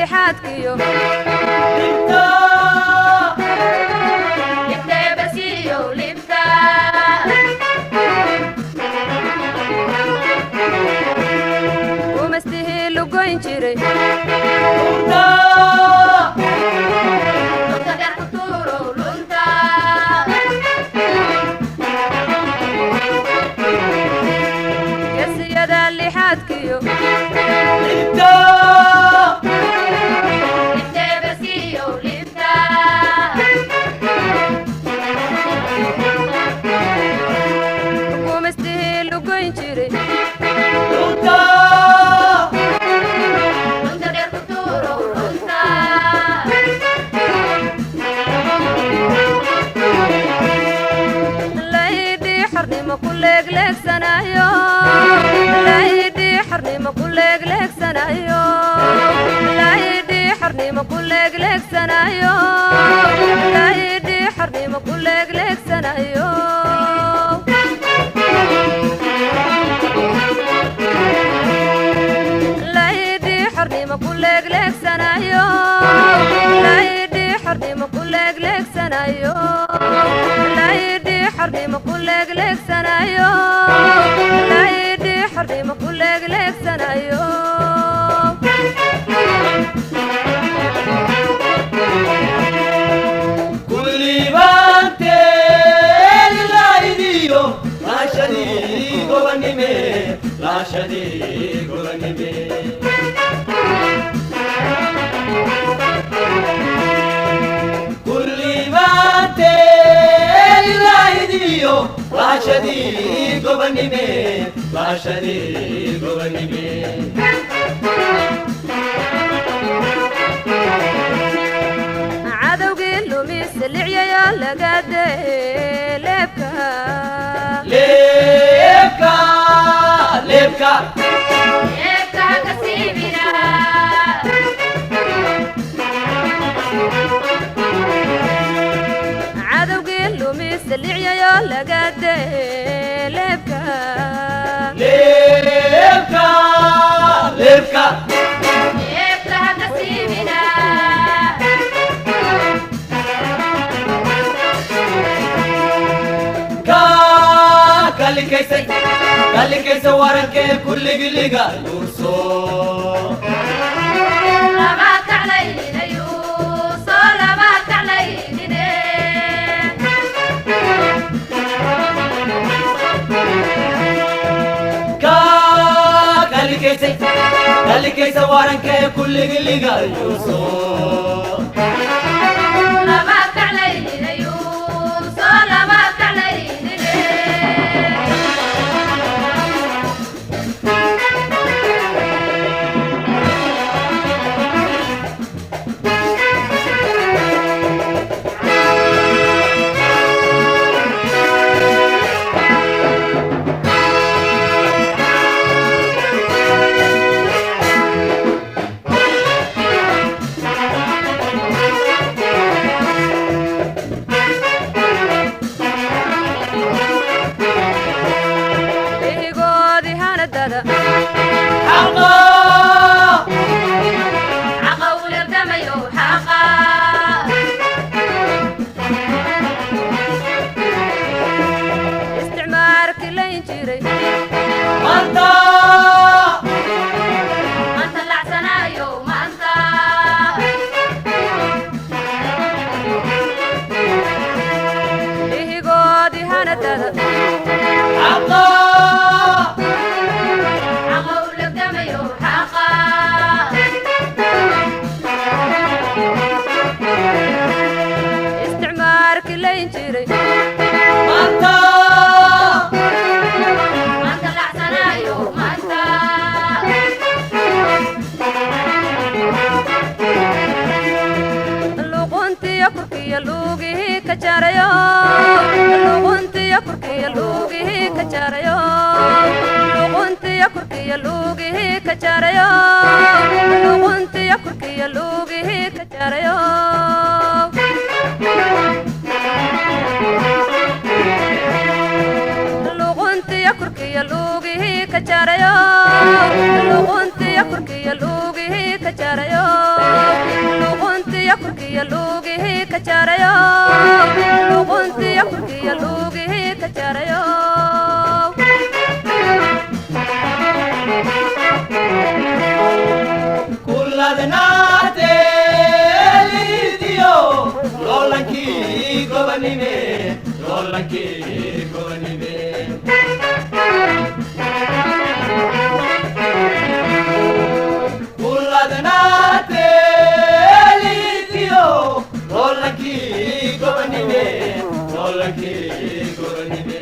لحاتكيو لبتا لبتا بسيو لبتا ومستهيلو قوين جيري لبتا لبتا دار كتورو لبتا يسيدا لحاتكيو لبتا لك سنايو لا يدي حرني ما كل لك سنايو لا يدي حرني ما كل لك سنايو لا يدي حرني ما كل لك سنايو لا يدي حرني ما كل لك سنايو لا يدي حرني ما كل لك سنايو لا يدي حرني ما كل لك سنايو لا يدي حرني ما كل لك سنايو كل بانتي لا يديو لا شديد غنيمي لا شديد غنيمي لا شديد غنيمي لا شديد غنيمي عادو قيلو ميسلع يا لقادي لبكا لبكا لبكا لبكا كسيبنا عادو قيلو ميسلع يا لقادي لبكا لبكا لبكا لبكا كسيبنا كالي كيسي وارنكي كل قلقا يوسو لباك علينا يوسو لباك علينا كالي كيسي وارنكي كل قلقا يوسو لباك علينا يوسو لباك علينا luquntiya kurkiya luugihi ka jarayo luquntiya kurkiya luugihi ka jarayo luquntiya kurkiya luugihi ka jarayo luquntiya kurkiya luugihi ka jarayo luquntiya kurkiya luugihi ka jarayo luquntiya kurkiya luugihi ka jarayo kulladnaate liidiyo lolankii gobanime lolankii gobanime kulladnaate liidiyo lolankii gobanime lolankii gobanime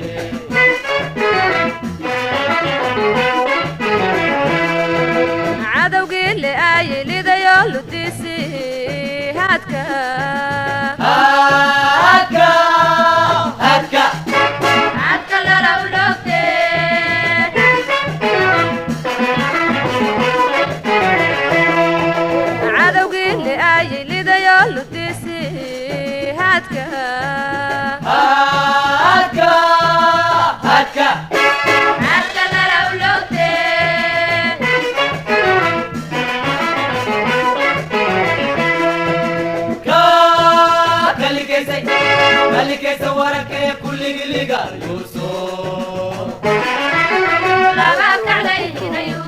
cadowgii le aayilidayo ludiisi haadka hadka hadka haadka lalawlogte cadowgii le aayilidayo ludiisi haadka hadka hadka haadka lalawlogte kalikaysa waranke kulligiliga yuuso laba kaclayninayu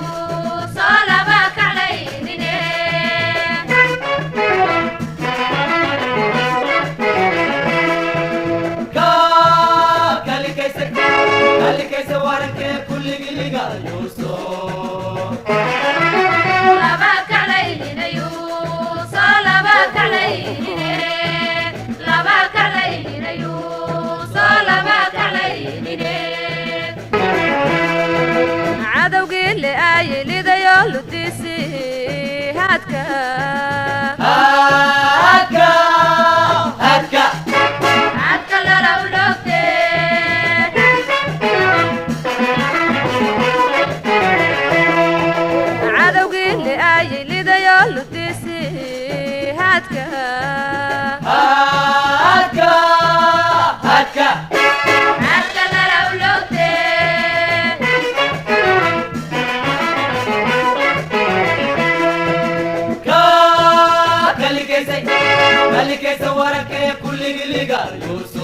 soo laba kaclaynine kalikaysa waranke kulligiliga yuuso laba kaclayninayu soo laba kaclaynine laba kaclayninayu soo laba kaclaynine cadowgii le aayilidayo ludiisi haadka hadka hadka haadka lalawlogte cadowgii le aayilidayo ludiisi haadka hadka hadka haadka lalawlogte kalikaysa waranke kulligiliga yuuso